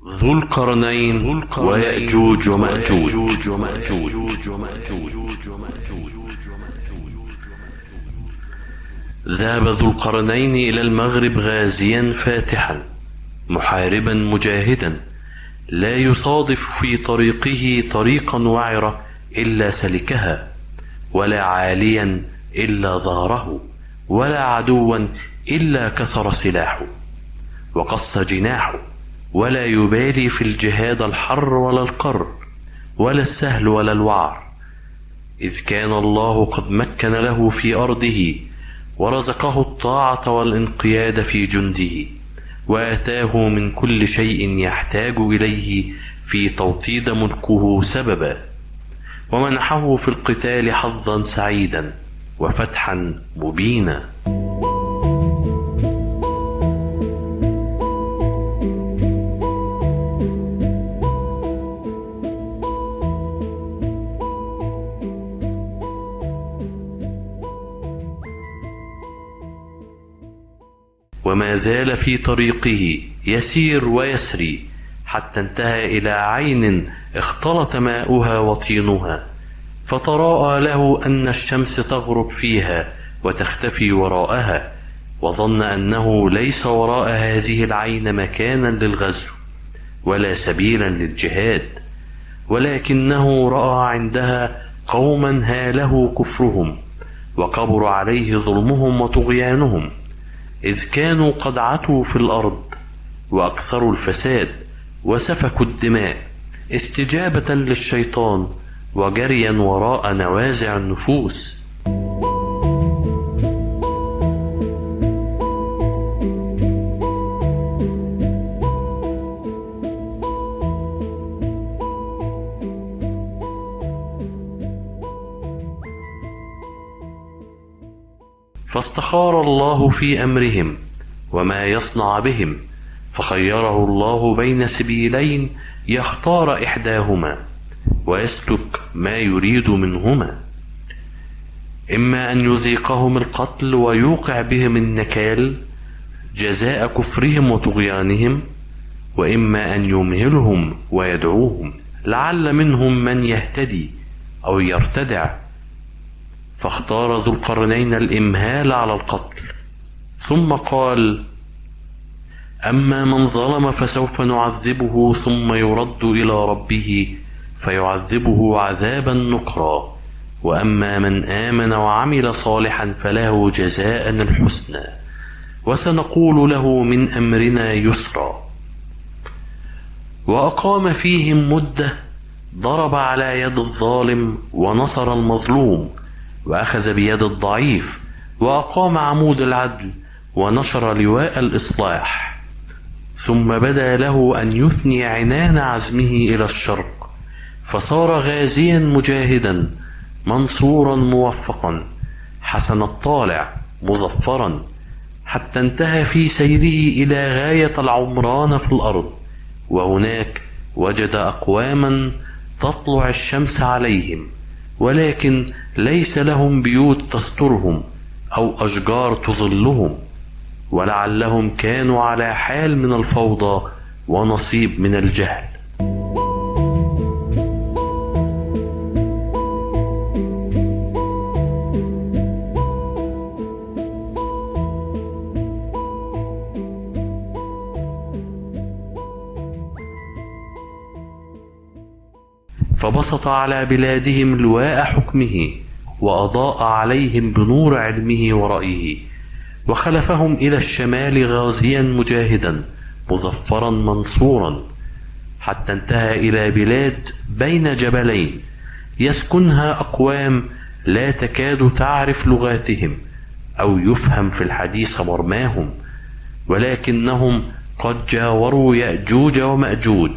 ذو القرنين ويأجوج ومأجوج. ذهب ذو القرنين إلى المغرب غازيا فاتحا محاربا مجاهدا، لا يصادف في طريقه طريقا وعرة إلا سلكها، ولا عاليا إلا ظهره، ولا عدوا إلا كسر سلاحه وقص جناحه، ولا يبالي في الجهاد الحر ولا القر ولا السهل ولا الوعر، إذ كان الله قد مكن له في أرضه ورزقه الطاعة والانقياد في جنده، وآتاه من كل شيء يحتاج إليه في توطيد ملكه سببا، ومنحه في القتال حظا سعيدا وفتحا مبينا. وما زال في طريقه يسير ويسري حتى انتهى إلى عين اختلط ماؤها وطينها، فتراءى له أن الشمس تغرب فيها وتختفي وراءها، وظن أنه ليس وراء هذه العين مكانا للغزو ولا سبيلا للجهاد، ولكنه رأى عندها قوما هاله كفرهم وكبر عليه ظلمهم وطغيانهم، إذ كانوا قد عتوا في الأرض وأكثروا الفساد وسفكوا الدماء استجابة للشيطان وجريا وراء نوازع النفوس. فاستخار الله في أمرهم وما يصنع بهم، فخيره الله بين سبيلين يختار إحداهما ويسلك ما يريد منهما، إما أن يذيقهم القتل ويوقع بهم النكال جزاء كفرهم وطغيانهم، وإما أن يمهلهم ويدعوهم لعل منهم من يهتدي أو يرتدع، فاختار ذو القرنين الإمهال على القتل، ثم قال: أما من ظلم فسوف نعذبه ثم يرد إلى ربه فيعذبه عذابا نكرا، وأما من آمن وعمل صالحا فله جزاء الحسنى، وسنقول له من أمرنا يسرا. وأقام فيهم مدة، ضرب على يد الظالم ونصر المظلوم، وأخذ بيد الضعيف، وأقام عمود العدل ونشر لواء الإصلاح، ثم بدا له أن يثني عنان عزمه إلى الشرق، فصار غازيا مجاهدا منصورا موفقا حسن الطالع مظفرا، حتى انتهى في سيره إلى غاية العمران في الأرض، وهناك وجد أقواما تطلع الشمس عليهم، ولكن ليس لهم بيوت تسترهم أو أشجار تظلهم، ولعلهم كانوا على حال من الفوضى ونصيب من الجهل. فبسط على بلادهم لواء حكمه، وأضاء عليهم بنور علمه ورأيه، وخلفهم إلى الشمال غازيا مجاهدا مظفرا منصورا، حتى انتهى إلى بلاد بين جبلين يسكنها أقوام لا تكاد تعرف لغاتهم أو يفهم في الحديث مرماهم، ولكنهم قد جاوروا يأجوج ومأجوج،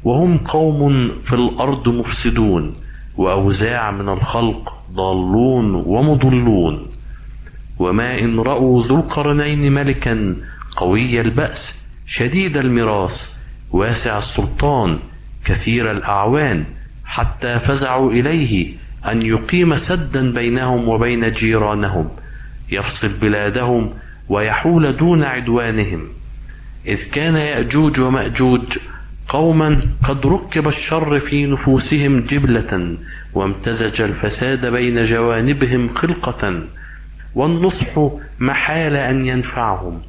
وهم قوم في الأرض مفسدون، وأوزاع من الخلق ضالون ومضلون. وما إن رأوا ذو القرنين ملكا قوي البأس شديد المراس واسع السلطان كثير الأعوان، حتى فزعوا إليه أن يقيم سدا بينهم وبين جيرانهم يفصل بلادهم ويحول دون عدوانهم، إذ كان يأجوج ومأجوج قوما قد ركب الشر في نفوسهم جبلة، وامتزج الفساد بين جوانبهم خلقة، والنصح محال أن ينفعهم،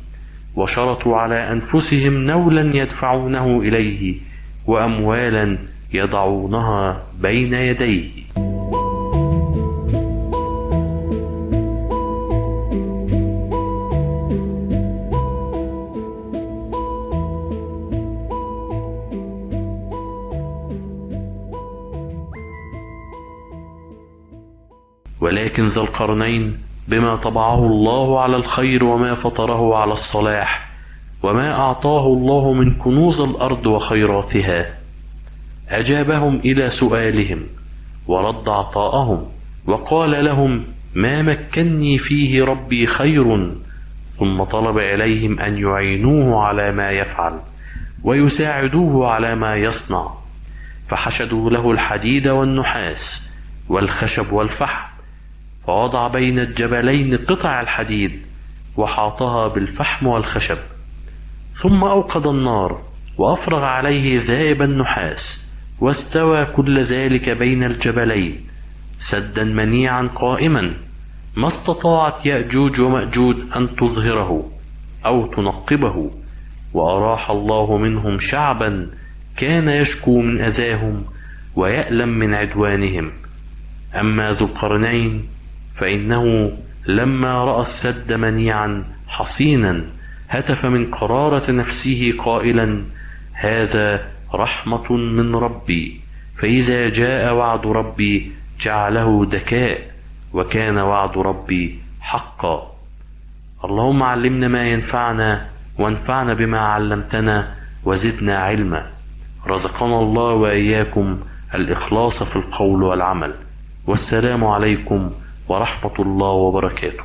وشرطوا على أنفسهم نولا يدفعونه إليه، وأموالا يضعونها بين يديه. ولكن ذا القرنين بما طبعه الله على الخير وما فطره على الصلاح وما أعطاه الله من كنوز الأرض وخيراتها، أجابهم إلى سؤالهم ورد عطاءهم، وقال لهم: ما مكني فيه ربي خير. ثم طلب إليهم أن يعينوه على ما يفعل ويساعدوه على ما يصنع، فحشدوا له الحديد والنحاس والخشب والفحم، فوضع بين الجبلين قطع الحديد وحاطها بالفحم والخشب، ثم أوقد النار وأفرغ عليه ذائب النحاس، واستوى كل ذلك بين الجبلين سدا منيعا قائما، ما استطاعت يأجوج ومأجوج أن تظهره أو تنقبه، وأراح الله منهم شعبا كان يشكو من أذاهم ويألم من عدوانهم. أما ذو القرنين فإنه لما رأى السد منيعا حصينا هتف من قرارة نفسه قائلا: هذا رحمة من ربي، فإذا جاء وعد ربي جعله دكاء، وكان وعد ربي حقا. اللهم علمنا ما ينفعنا، وانفعنا بما علمتنا، وزدنا علما. رزقنا الله وإياكم الإخلاص في القول والعمل. والسلام عليكم ورحمة الله وبركاته.